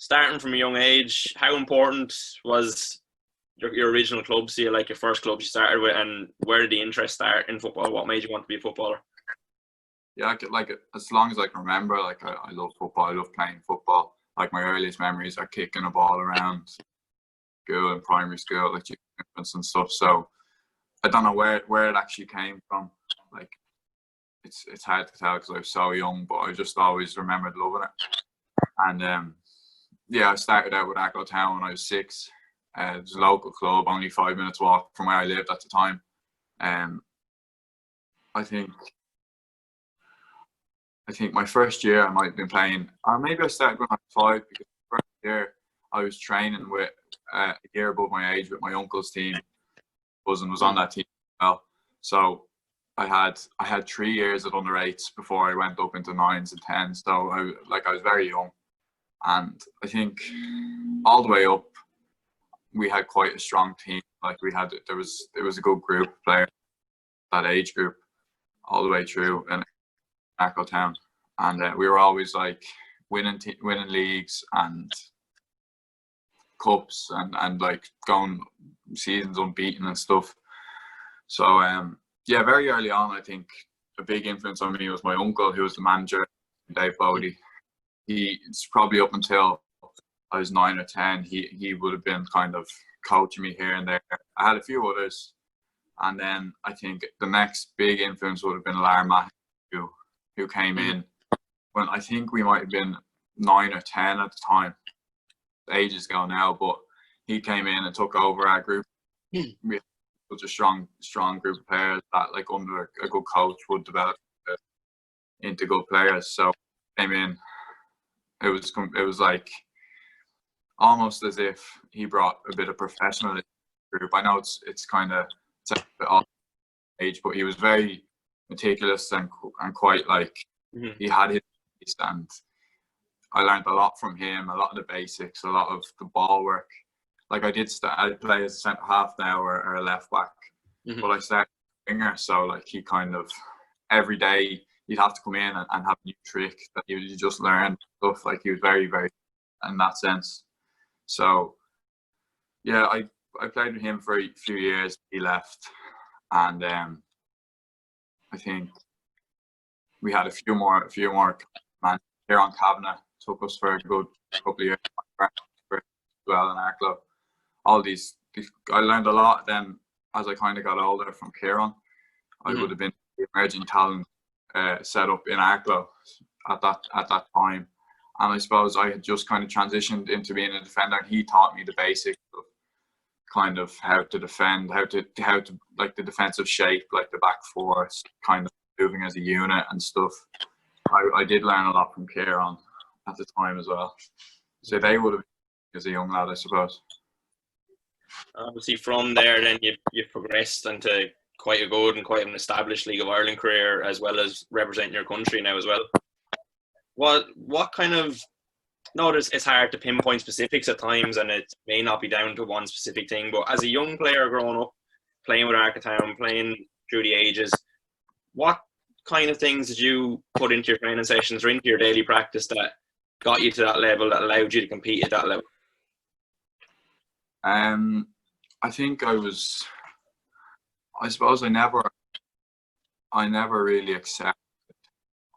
starting from a young age, how important was your original clubs to you, like your first clubs you started with, and where did the interest start in football? What made you want to be a footballer? Yeah, as long as I can remember, like I love football. I love playing football. Like my earliest memories are kicking a ball around school and primary school, like and stuff. So I don't know where it actually came from. Like it's hard to tell because I was so young, but I just always remembered loving it. And yeah, I started out with Ackle Town when I was 6. It was a local club, only 5 minutes walk from where I lived at the time. I think my first year I might have been playing, or maybe I started when I was 5, because the first year I was training with a year above my age with my uncle's team. Cousin was on that team as well. So I had 3 years at under-8s before I went up into 9s and 10s. So I was very young, and I think all the way up we had quite a strong team. Like there was a good group of players, that age group, all the way through in Ackle Town, and we were always like winning leagues and cups and like going seasons unbeaten and stuff. So yeah, very early on, I think a big influence on me was my uncle, who was the manager, Dave Bodie. It's probably up until I was 9 or 10. He would have been kind of coaching me here and there. I had a few others, and then I think the next big influence would have been Lar Matthew, who came in when I think we might have been 9 or 10 at the time. Ages ago now, but he came in and took over our group. We had such a strong group of players that, like, under a good coach, would develop into good players. So came in. It was like almost as if he brought a bit of professionalism to the group. I know it's kind of a bit off age, but he was very meticulous and quite like he had his piece, and I learned a lot from him, a lot of the basics, a lot of the ball work. Like I play as a centre half now or a left back, but I started winger. So like he kind of every day you'd have to come in and have a new trick that you just learn stuff. Like he was very, very in that sense. So yeah, I played with him for a few years. He left, and I think we had a few more man here on Cabinet. Took us for a good couple of years as well in our club. All these I learned a lot then as I kind of got older from Kieran. I would have been the emerging talent set up in our club at that time, and I suppose I had just kind of transitioned into being a defender, and he taught me the basics of kind of how to defend, how to like the defensive shape, like the back four, kind of moving as a unit and stuff. I did learn a lot from Kieran at the time as well. So they would have been as a young lad, I suppose. Obviously, from there, then you progressed into quite a good and quite an established League of Ireland career, as well as representing your country now as well. What kind of? Notice it's hard to pinpoint specifics at times, and it may not be down to one specific thing. But as a young player growing up, playing with Ackle Town, playing through the ages, what kind of things did you put into your training sessions or into your daily practice that got you to that level, that allowed you to compete at that level? I think I suppose I never really accepted.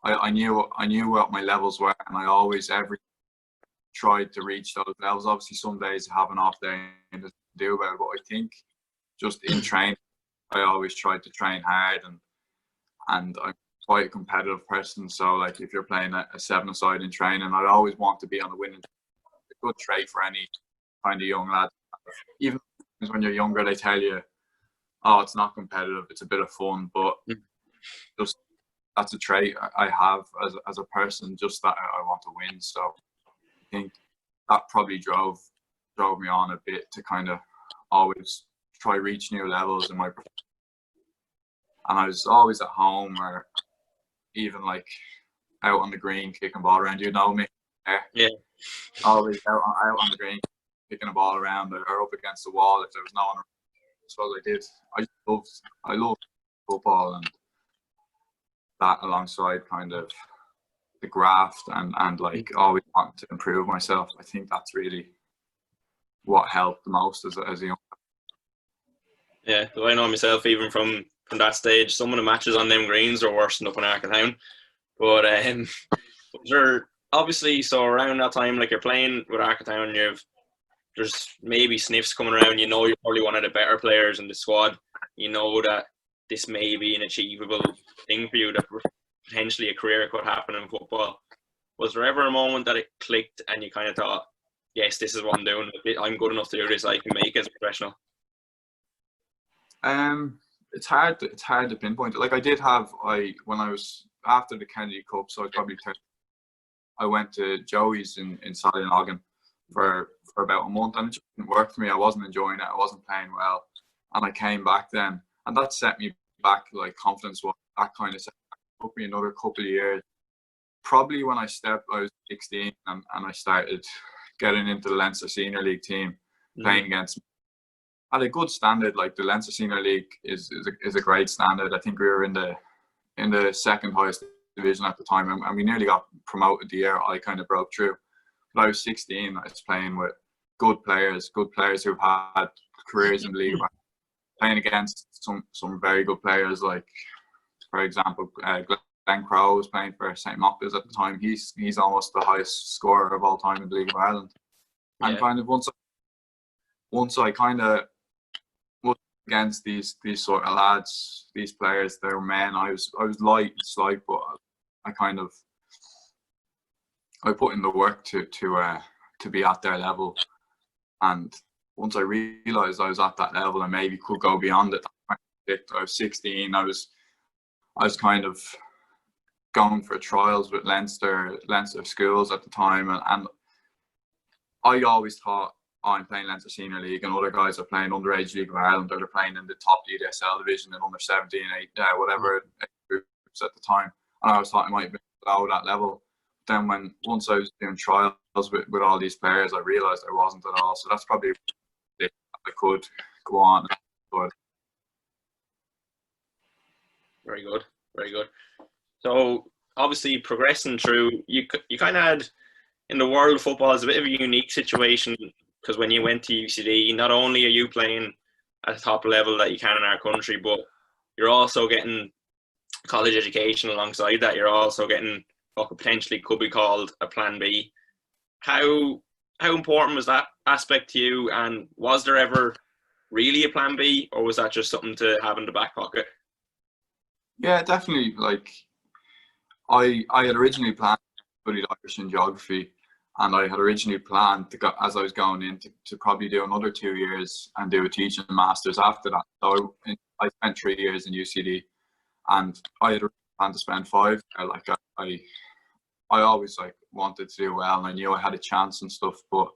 I knew what my levels were, and I always tried to reach those levels. Obviously, some days I have an off day and to do about it, but I think just in training, I always tried to train hard, and I'm quite a competitive person. So, like, if you're playing a 7-a-side in training, I'd always want to be on the winning team. It's a good trait for any kind of young lad. Even when you're younger, they tell you, "Oh, it's not competitive; it's a bit of fun." But just that's a trait I have as a person, just that I want to win. So I think that probably drove me on a bit to kind of always try reach new levels in my profession. And I was always at home, or even like out on the green kicking ball around. You know me, yeah. Always out on the green kicking a ball around, or up against the wall if there was no one around. I suppose I did. I loved football, and that alongside kind of the graft and like always wanting to improve myself. I think that's really what helped the most as a young. Yeah, though I know myself, even from that stage, some of the matches on them greens are worse than up in Arcatown. But there obviously, so around that time, like you're playing with Arcatown, there's maybe sniffs coming around. You know, you're probably one of the better players in the squad. You know that this may be an achievable thing for you, that potentially a career could happen in football. Was there ever a moment that it clicked and you kind of thought, yes, this is what I'm doing. I'm good enough to do this. I can make it as a professional. It's hard to pinpoint it. Like I did have, when I was after the Kennedy Cup, so I was probably 30, I went to Joey's in Sallynoggin for about a month, and it just didn't work for me. I wasn't enjoying it. I wasn't playing well, and I came back then, and that set me back, like confidence. That kind of took me another couple of years. Probably when I was 16 and I started getting into the Leinster Senior League team, playing against at a good standard. Like the Leinster Senior League is a great standard. I think we were in the second highest division at the time, and we nearly got promoted the year I kind of broke through. But I was 16. I was playing with good players who've had careers in the league, playing against some very good players. Like, for example, Glenn Crowe was playing for St. Mockbils at the time. He's almost the highest scorer of all time in the League of Ireland. Yeah. And kind of once I kind of was against these sort of lads, these players, they were men. I was slight, but I put in the work to be at their level. And once I realised I was at that level and maybe could go beyond it, I was 16. I was kind of going for trials with Leinster schools at the time, and I always thought, I'm playing Leinster Senior League and other guys are playing underage League of Ireland, or they're playing in the top ESL division in under 17, 8, whatever groups at the time. And I always thought I might be below that level. Then once I was doing trials with all these players, I realised I wasn't at all. So that's probably it. I could go on. Very good, very good. So obviously progressing through, you kind of had, in the world of football, it's a bit of a unique situation, because when you went to UCD, not only are you playing at the top level that you can in our country, but you're also getting college education alongside that. You're also getting what potentially could be called a plan B. How important was that aspect to you, and was there ever really a plan B, or was that just something to have in the back pocket? Yeah, definitely. Like I had originally planned to study Irish and geography, and I had originally planned to go, as I was going in, to probably do another 2 years and do a teaching master's after that. So I spent 3 years in UCD, and I had planned to spend 5. Like I always like wanted to do well, and I knew I had a chance and stuff. But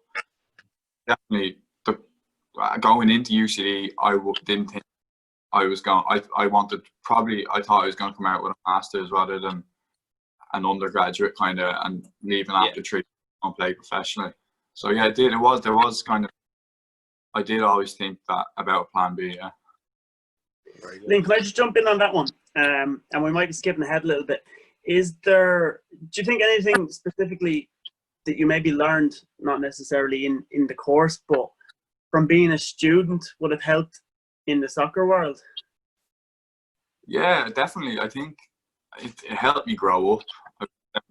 definitely, going into UCD, I didn't think I was going. I thought I was going to come out with a master's rather than an undergraduate kind of, and leaving after 3 and play professionally. So yeah, there was kind of, I did always think that about a plan B. Yeah. Lynn, can I just jump in on that one? And we might be skipping ahead a little bit. Do you think anything specifically that you maybe learned, not necessarily in the course, but from being a student, would have helped in the soccer world? Yeah, definitely. I think it helped me grow up.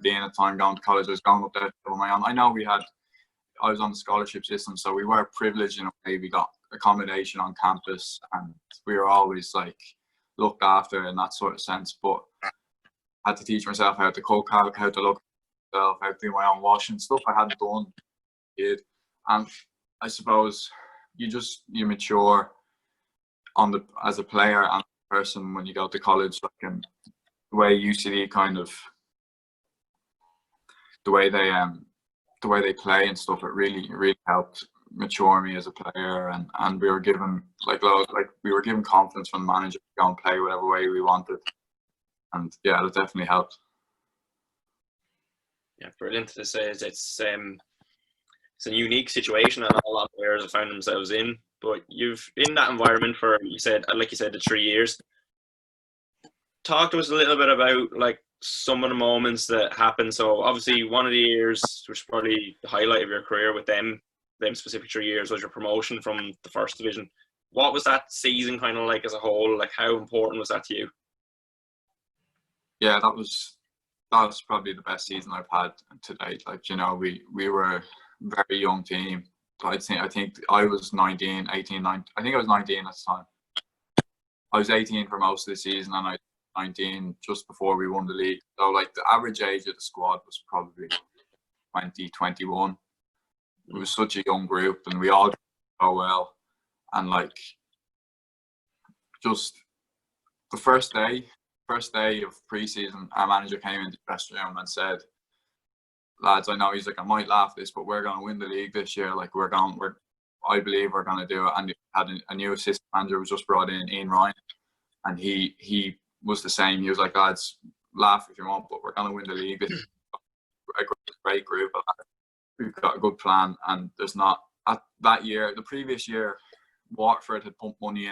Being at the time going to college, I was going up there on my own. I know I was on the scholarship system, so we were privileged in a way. We got accommodation on campus, and we were always like looked after in that sort of sense. But I had to teach myself how to cook, how to look at myself, how to do my own washing, stuff I hadn't done as a kid. And I suppose you mature as a player and a person when you go to college. Like, and the way UCD kind of, the way they play and stuff, it really helped mature me as a player, and we were given confidence from the manager to go and play whatever way we wanted, and yeah, it definitely helped. Yeah, brilliant. It's a unique situation that a lot of players have found themselves in, but you've been in that environment for, like you said, the 3 years. Talk to us a little bit about like some of the moments that happened. So obviously one of the years, which is probably the highlight of your career with them specific 3 years, was your promotion from the first division. What was that season kind of like as a whole? Like, how important was that to you? Yeah, that was probably the best season I've had to date. Like, you know, we were a very young team. I think I was 19, 18, 19. I think I was 19 at the time. I was 18 for most of the season, and I was 19 just before we won the league. So, like, the average age of the squad was probably 20, 21. It was such a young group, and we all did so well. And, like, just the first day of pre-season, our manager came into the dressing room and said, "Lads, I know," he's like, "I might laugh this, but we're going to win the league this year. Like, I believe we're going to do it." And he had a new assistant manager was just brought in, Ian Ryan, and he was the same. He was like, "Lads, laugh if you want, but we're going to win the league. This is a great group. We've got a good plan." And there's not that year. The previous year, Waterford had pumped money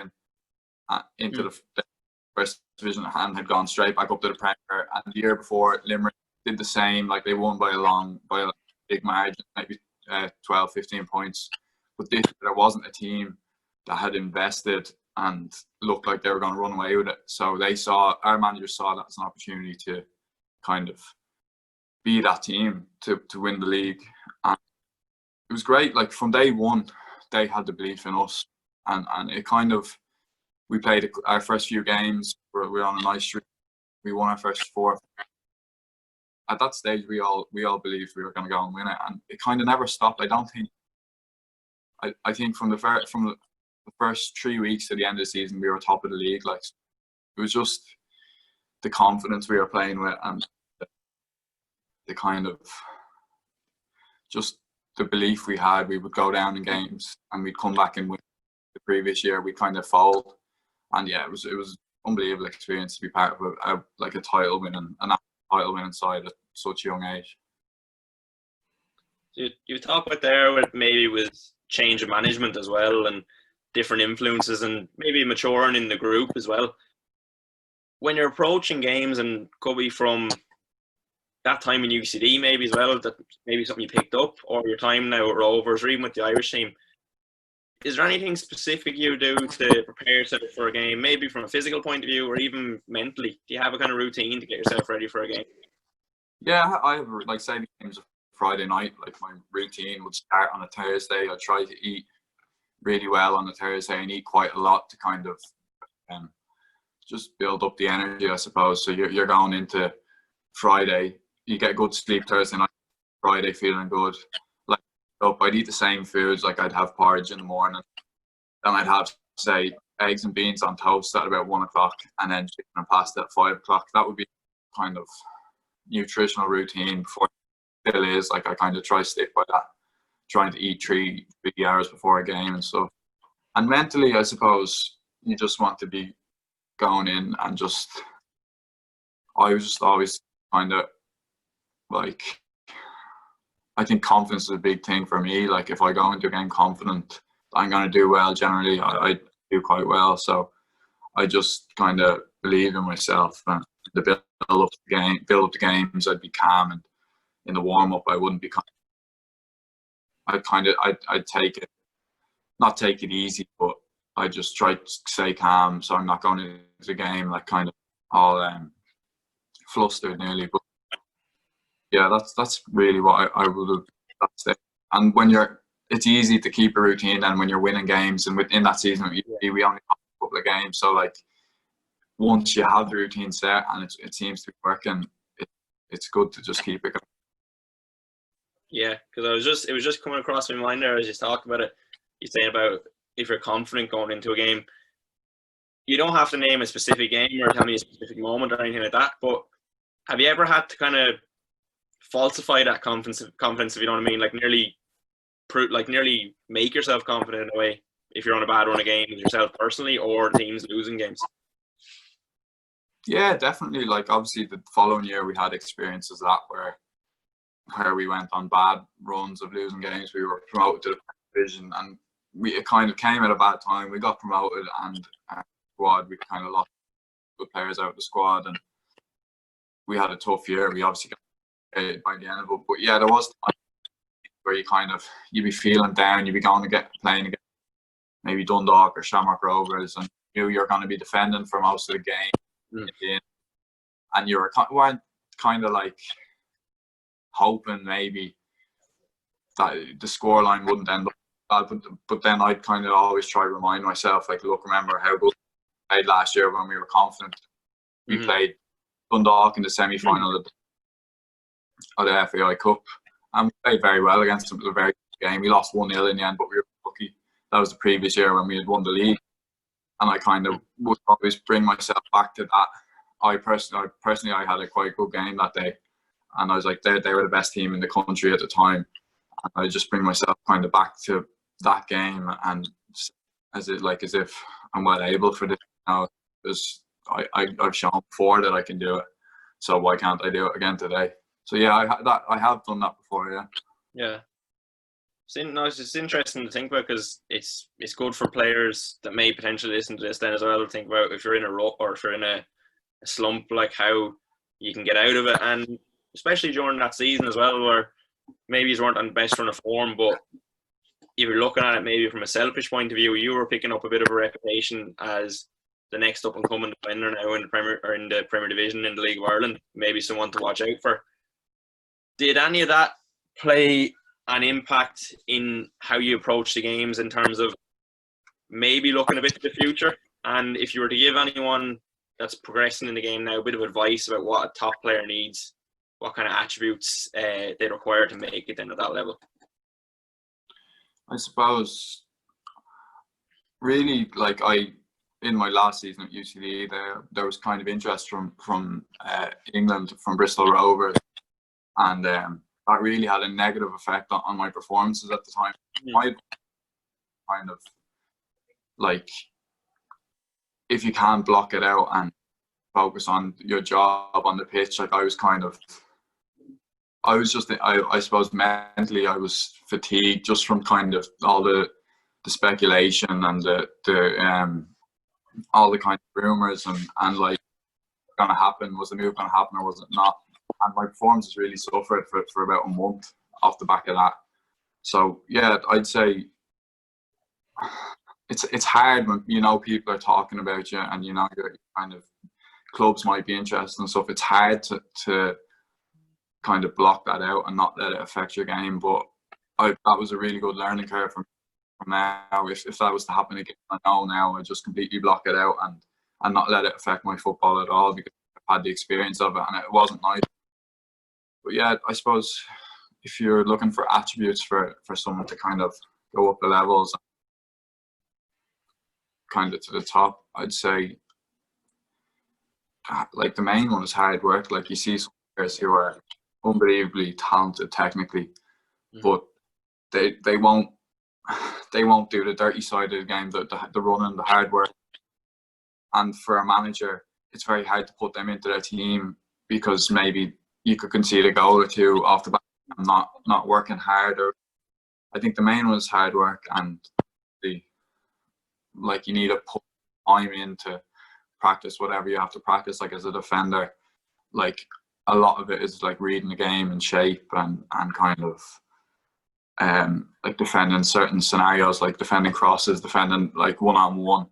into the first division and had gone straight back up to the Premier. And the year before, Limerick did the same. Like, they won by a big margin, maybe 12, 15 points. But there wasn't a team that had invested and looked like they were going to run away with it. So our manager saw that as an opportunity to kind of be that team to win the league. And it was great. Like, from day one, they had the belief in us, and it kind of, we played our first few games. We were on a nice streak. We won our first 4. At that stage, we all believed we were going to go and win it, and it kind of never stopped. I think from the first 3 weeks to the end of the season, we were top of the league. Like, it was just the confidence we were playing with, and the kind of just the belief we had. We would go down in games and we'd come back and win. The previous year, we kind of fold, and yeah, it was unbelievable experience to be part of a title winning side at such a young age. You talk about there with change of management as well, and different influences, and maybe maturing in the group as well. When you're approaching games, and could be from that time in UCD maybe as well, that maybe something you picked up, or your time now at Rovers, or even with the Irish team, is there anything specific you do to prepare yourself for a game, maybe from a physical point of view or even mentally? Do you have a kind of routine to get yourself ready for a game? Yeah, I have, like, say the game's a Friday night. Like, my routine would start on a Thursday. I try to eat really well on a Thursday and eat quite a lot to kind of just build up the energy, I suppose. So you're going into Friday, you get good sleep Thursday night, Friday feeling good. Like, I'd eat the same foods. Like, I'd have porridge in the morning, then I'd have, say, eggs and beans on toast at about 1 o'clock, and then chicken and pasta at 5 o'clock. That would be kind of nutritional routine before it still is. Like, I kind of try to stick by that, trying to eat 3 hours before a game and stuff. And mentally, I suppose you just want to be going in and I was just always kind of like, I think confidence is a big thing for me. Like, if I go into a game confident, I'm going to do well. Generally, I do quite well. So I just kind of believe in myself, and to build up the games, I'd be calm, and in the warm up, I wouldn't be. I'd take it, not take it easy, but I just try to stay calm, so I'm not going into the game like kind of all flustered nearly. But yeah, that's really what I would have. That's it. And it's easy to keep a routine, and when you're winning games, and within that season, we only have a couple of games, so like, once you have the routine set and it seems to be working, it's good to just keep it going. Yeah, because it was just coming across my mind there as you talked about it. You saying about if you're confident going into a game, you don't have to name a specific game or tell me a specific moment or anything like that. But have you ever had to kind of falsify that confidence, if you know what I mean? Like, nearly make yourself confident in a way if you're on a bad run of games yourself personally, or teams losing games. Yeah, definitely. Like, obviously, the following year we had experiences that where we went on bad runs of losing games. We were promoted to the division, and it kind of came at a bad time. We got promoted, and squad, we kind of lost good players out of the squad, and we had a tough year. We obviously got it by the end of it, but yeah, there was times where you'd be feeling down. You'd be going to get playing against maybe Dundalk or Shamrock Rovers, and you're going to be defending for most of the game, and you weren't kind of like hoping maybe that the scoreline wouldn't end up. But then I'd kind of always try to remind myself, like, look, remember how good we played last year when we were confident. We played Dundalk in the semi-final of the FAI Cup, and we played very well against them. It was a very good game. We lost 1-0 in the end, but we were lucky. That was the previous year when we had won the league, and I kind of would always bring myself back to that. I personally had a quite good game that day, and I was like, they were the best team in the country at the time. And I just bring myself kind of back to that game, and as if I'm well able for this now, because I've shown before that I can do it. So why can't I do it again today? So yeah, I have done that before. Yeah. Yeah. It's just interesting to think about, because it's good for players that may potentially listen to this then as well to think about if you're in a rut or if you're in a slump, like how you can get out of it, and especially during that season as well, where maybe you weren't on the best run of form, but if you're looking at it maybe from a selfish point of view, you were picking up a bit of a reputation as the next up and coming defender now in the Premier Division in the League of Ireland, maybe someone to watch out for. Did any of that play an impact in how you approach the games in terms of maybe looking a bit to the future? And if you were to give anyone that's progressing in the game now a bit of advice about what a top player needs, what kind of attributes they require to make it then at that level? I suppose really, like, in my last season at UCD, there was kind of interest from England, from Bristol Rovers, and that really had a negative effect on my performances at the time. I kind of, like, if you can't block it out and focus on your job on the pitch, like, I suppose mentally I was fatigued just from kind of all the speculation and the all the kind of rumours and like, going to happen, was the move going to happen or was it not? And my performances really suffered for about a month off the back of that. So yeah, I'd say it's hard when people are talking about you and you're kind of, clubs might be interested and stuff. It's hard to kind of block that out and not let it affect your game. But that was a really good learning curve from now. If that was to happen again, I know now I just completely block it out and not let it affect my football at all, because I've had the experience of it and it wasn't nice. But yeah, I suppose if you're looking for attributes for someone to kind of go up the levels, kind of to the top, I'd say, like, the main one is hard work. Like, you see some players who are unbelievably talented technically, but they won't do the dirty side of the game, the running, the hard work. And for a manager, it's very hard to put them into their team, because maybe you could concede a goal or two off the back and not working hard. Or I think the main one is hard work, and you need to put time into practice whatever you have to practice. Like, as a defender, like, a lot of it is like reading the game and shape and kind of like defending certain scenarios, like defending crosses, defending like one-on-one.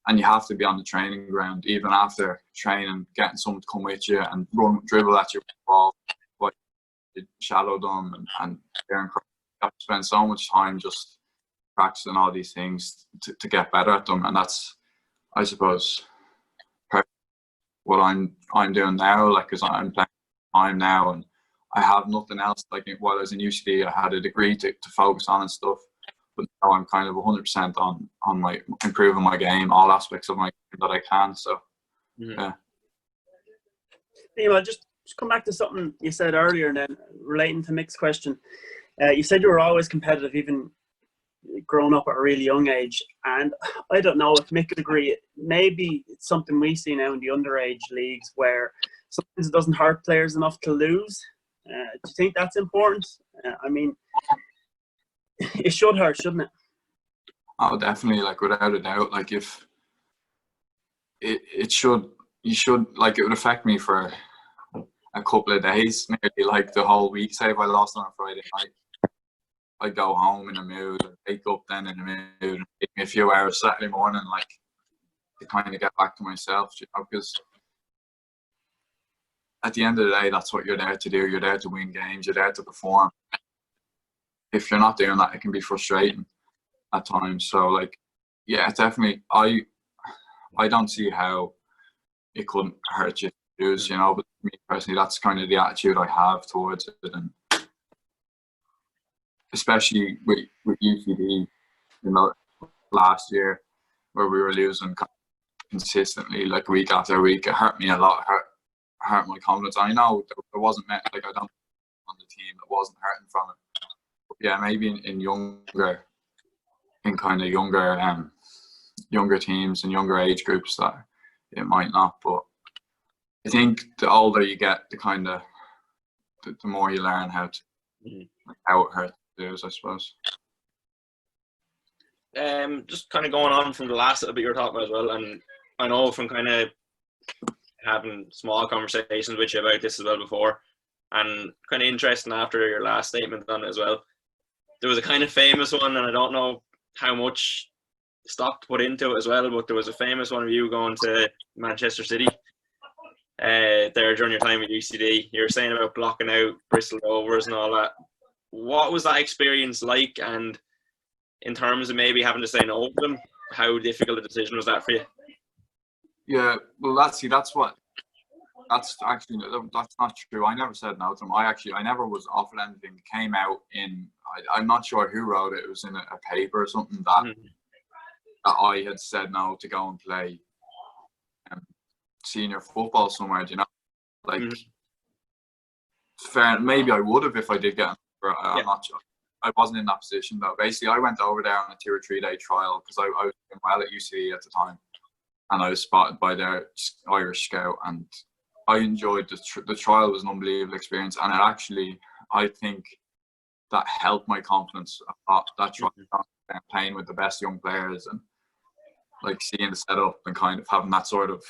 And you have to be on the training ground even after training, getting someone to come with you and dribble at your ball, like shadow them and you have to spend so much time just practicing all these things to get better at them. And that's, I suppose, what I'm doing now, like, because I'm playing time now and I have nothing else. Like, while I was in UCD, I had a degree to focus on and stuff, but now I'm kind of 100% on my improving my game, all aspects of my game that I can. So yeah. Liam, just come back to something you said earlier, and then relating to Mick's question. You said you were always competitive, even growing up at a really young age, and I don't know if Mick could agree. Maybe it's something we see now in the underage leagues where sometimes it doesn't hurt players enough to lose. Do you think that's important? I mean, it should hurt, shouldn't it? Oh, definitely. Like, without a doubt. Like, if it should, you should, like, it would affect me for a couple of days, maybe like the whole week. Say if I lost on a Friday night, I'd go home in a mood, I'd wake up then in a mood, and take me a few hours Saturday morning, like, to kind of get back to myself, you know, because at the end of the day, that's what you're there to do. You're there to win games. You're there to perform. If you're not doing that, it can be frustrating at times. So, like, yeah, definitely. I don't see how it couldn't hurt you to lose, you know. But me personally, that's kind of the attitude I have towards it, and especially with UCD, you know, last year where we were losing consistently, like week after week, it hurt me a lot. Hurt my confidence. I know there wasn't like I don't on the team that wasn't hurting from it. But yeah, maybe in younger teams and younger age groups that it might not. But I think the older you get, the more you learn how it hurts to lose, I suppose. Just kind of going on from the last little bit you were talking about as well, and I know from kind of having small conversations with you about this as well before, and kind of interesting after your last statement on it as well. There was a kind of famous one, and I don't know how much stock to put into it as well, but there was a famous one of you going to Manchester City there during your time at UCD. You were saying about blocking out Bristol Rovers and all that. What was that experience like? And in terms of maybe having to say no to them, how difficult a decision was that for you? Yeah, well, that's not true. I never said no to them. I never was offered anything. It came out in, I'm not sure who wrote it. It was in a paper or something that I had said no to go and play senior football somewhere. You know, like fair. Maybe I would have if I did get. I'm not sure. I wasn't in that position though. Basically, I went over there on a 2 or 3 day trial because I was doing well at UCD at the time. And I was spotted by their Irish scout, and I enjoyed the trial. Was an unbelievable experience, and it actually, I think, that helped my confidence a lot. That trial, playing with the best young players, and like seeing the setup and kind of having that sort of,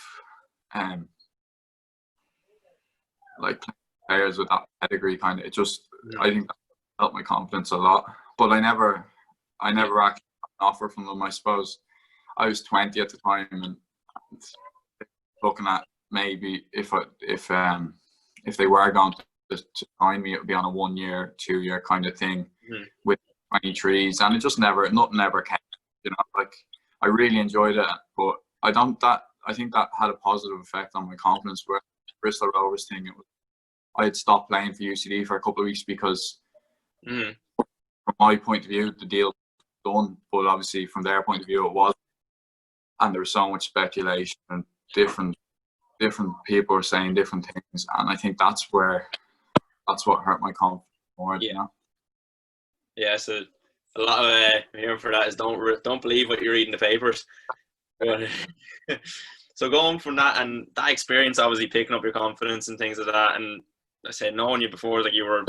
like players with that pedigree, kind of. It just, I think, that helped my confidence a lot. But I never actually got an offer from them. I suppose I was 20 at the time, and looking at maybe if they were going to sign me, it would be on a 1 year, 2 year kind of thing with 23s, and it just nothing ever came. You know, like I really enjoyed it, but I think that had a positive effect on my confidence. Where the Bristol Rovers thing, I had stopped playing for UCD for a couple of weeks because, from my point of view, the deal was done, but obviously from their point of view, it wasn't. And there was so much speculation, and different people were saying different things, and I think that's what hurt my confidence more. You know? Yeah. So a lot of hearing for that is don't believe what you read in the papers. So going from that and that experience, obviously picking up your confidence and things like that, and I said knowing you before, like you're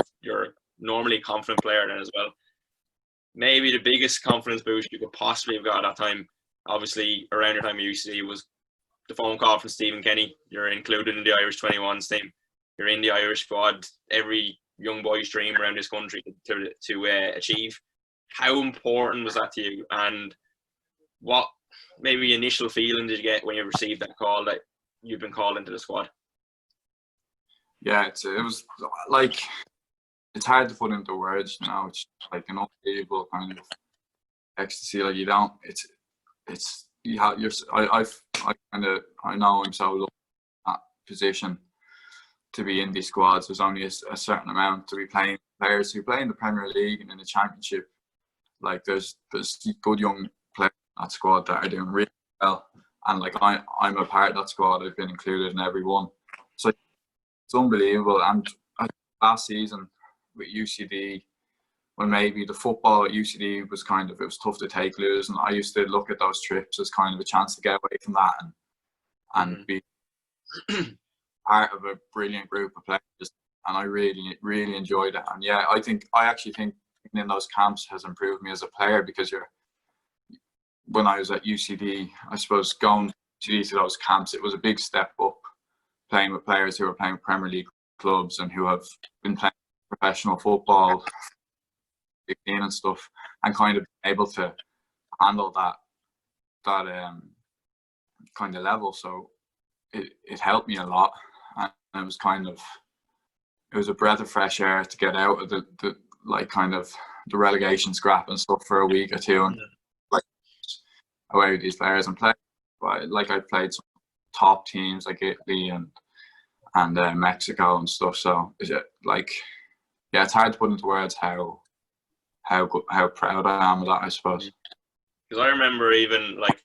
normally a confident player then as well. Maybe the biggest confidence boost you could possibly have got at that time, obviously around your time at UCD, was the phone call from Stephen Kenny. You're included in the Irish 21s team. You're in the Irish squad. Every young boy's dream around this country to achieve. How important was that to you? And what maybe initial feeling did you get when you received that call that you've been called into the squad? Yeah, it was like, it's hard to put into words, you know. It's like an unbelievable kind of ecstasy. Like you don't. I know I'm so lucky in that position to be in these squads. There's only a certain amount to be playing players who play in the Premier League and in the Championship. Like there's good young players in that squad that are doing really well, and like I'm a part of that squad. I've been included in every one, so it's unbelievable. And last season with UCD, when maybe the football at UCD was it was tough to take losing, I used to look at those trips as kind of a chance to get away from that and be part of a brilliant group of players. And I really, really enjoyed it. And yeah, I actually think being in those camps has improved me as a player, because when I was at UCD, I suppose going to those camps, it was a big step up playing with players who were playing Premier League clubs and who have been playing professional football and stuff, and kind of able to handle that kind of level. So it helped me a lot, and it was it was a breath of fresh air to get out of the like kind of the relegation scrap and stuff for a week or two, and like away with these players and play. Like I played some top teams like Italy and Mexico and stuff. So is it like, yeah, it's hard to put into words how proud I am of that, I suppose. Because I remember even like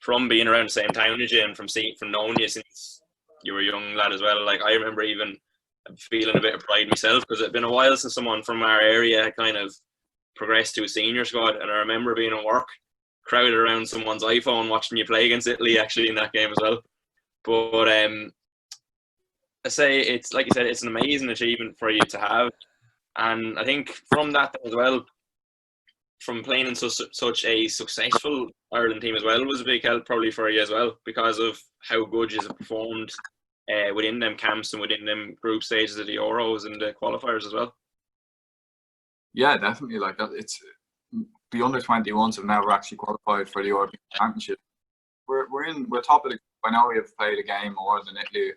from being around the same town as you and from knowing you since you were a young lad as well. Like I remember even feeling a bit of pride myself because it'd been a while since someone from our area had kind of progressed to a senior squad, and I remember being at work, crowded around someone's iPhone watching you play against Italy actually in that game as well. But I say it's like you said, it's an amazing achievement for you to have, and I think from that as well, from playing in such a successful Ireland team as well, was a big help probably for you as well because of how good you have performed within them camps and within them group stages of the Euros and the qualifiers as well. Yeah, definitely. Like that, it's the under-21s have never actually qualified for the European Championship. We're top of the group. I know we have played a game more than Italy,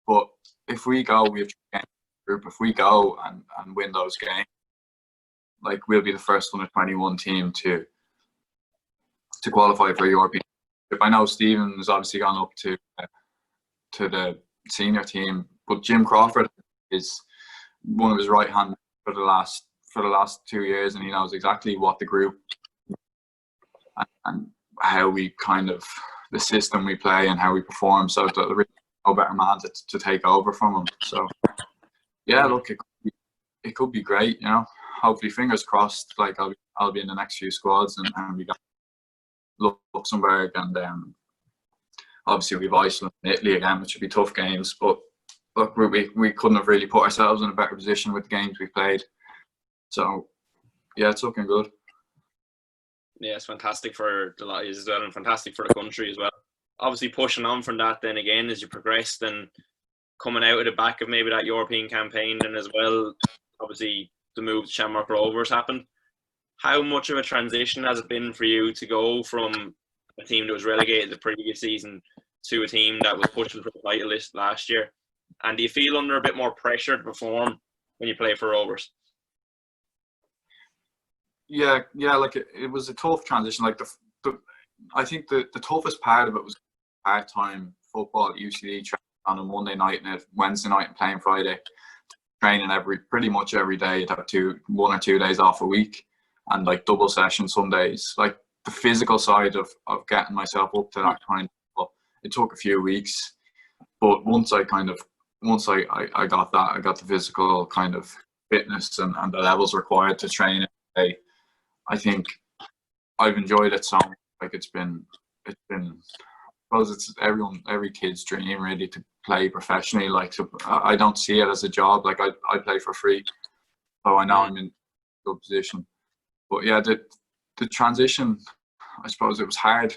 but if we go, we have a group. If we go and win those games, like we'll be the first under-21 team to qualify for European Championship. I know Stephen has obviously gone up to the senior team, but Jim Crawford is one of his right hand for the last 2 years, and he knows exactly what the group and how we kind of the system we play and how we perform. So there really no better man to take over from him. So yeah, look, it could be great, you know. Hopefully, fingers crossed. Like I'll be in the next few squads, and we got Luxembourg and obviously we've Iceland and Italy again, which would be tough games. But look, we couldn't have really put ourselves in a better position with the games we played. So yeah, it's looking good. Yeah, it's fantastic for the lads as well, and fantastic for the country as well. Obviously, pushing on from that, then again, as you progressed and coming out of the back of maybe that European campaign, and as well, obviously, the move to Shamrock Rovers happened. How much of a transition has it been for you to go from a team that was relegated the previous season to a team that was pushing for the title list last year? And do you feel under a bit more pressure to perform when you play for Rovers? Yeah, like it was a tough transition. Like I think the toughest part of it was part-time football at UCD, on a Monday night and a Wednesday night and playing Friday, training pretty much every day. You'd have 1 or 2 days off a week, and like double session some days. Like the physical side of getting myself up to that kind of, it took a few weeks, but once I got that, I got the physical kind of fitness and the levels required to train every day. I think I've enjoyed it so much. Like it's been I suppose it's every kid's dream really to play professionally. Like, so I don't see it as a job. Like I play for free, so I know I'm in a good position. But yeah, the transition, I suppose it was hard.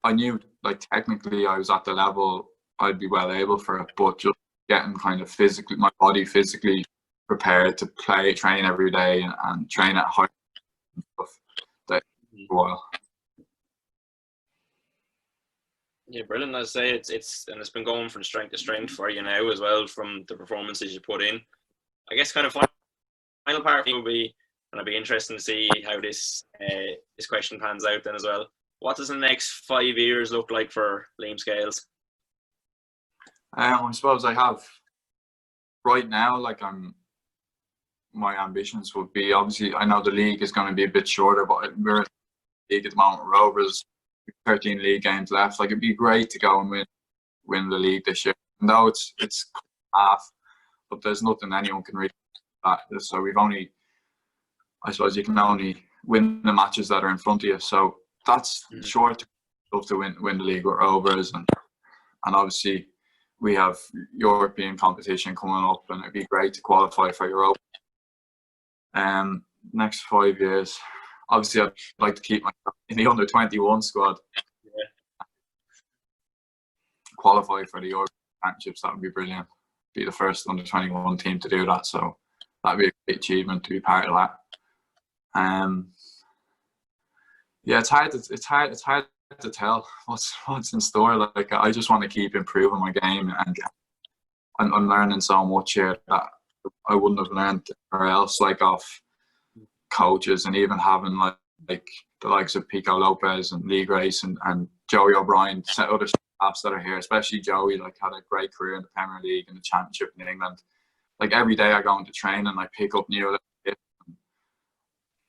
I knew like technically I was at the level I'd be well able for it, but just getting kind of my body physically prepared to train every day and train at high stuff that a while. Yeah, brilliant. I say it's been going from strength to strength for you now as well from the performances you put in. I guess kind of final part will be, and it'll be interesting to see how this question pans out then as well. What does the next 5 years look like for Liam Scales? I suppose I have right now. Like my ambitions would be, obviously I know the league is going to be a bit shorter, but we're in the league at the moment. Rovers, 13 league games left. Like it'd be great to go and win the league this year. No, it's half, but there's nothing anyone can really do that. So I suppose you can only win the matches that are in front of you. So that's short enough to win the league with Rovers, and obviously we have European competition coming up, and it'd be great to qualify for Europe. Next 5 years, obviously I'd like to keep myself in the under-21 squad. Yeah. Qualify for the European Championships, that would be brilliant. be the first under 21 team to do that. So that'd be a great achievement to be part of that. Yeah, it's hard to tell what's in store. Like, I just want to keep improving my game, and I'm learning so much here that I wouldn't have learned anywhere else, like off coaches, and even having like the likes of Pico Lopez and Lee Grace and Joey O'Brien, other staffs that are here, especially Joey, like had a great career in the Premier League and the Championship in England. Like every day I go into training and I pick up new tips.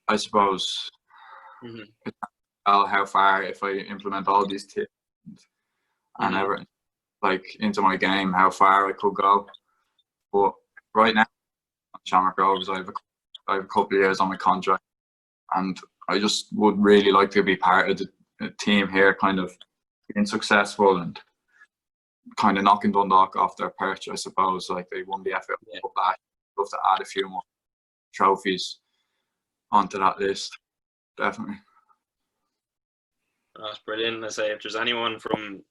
I suppose it's how far, if I implement all these tips and everything like into my game, how far I could go. But right now, Shamrock Rovers, I have a couple of years on my contract, and I just would really like to be part of the team here, kind of being successful and kind of knocking Dundalk off their perch, I suppose. Like, they won the FA Cup last year. I'd love to add a few more trophies onto that list, definitely. That's brilliant. I say, if there's anyone from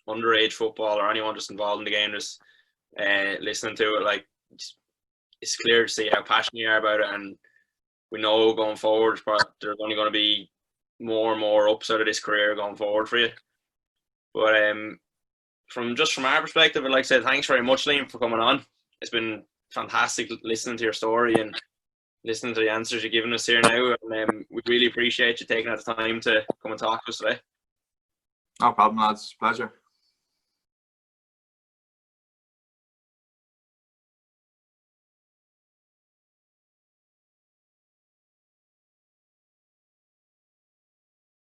underage football or anyone just involved in the game just listening to it, like, it's clear to see how passionate you are about it, and we know going forward there's only going to be more and more ups out of this career going forward for you. But from our perspective, I'd like to say thanks very much, Liam, for coming on. It's been fantastic listening to your story and listening to the answers you've given us here now, and we really appreciate you taking the time to come and talk to us today. No problem, lads. Pleasure.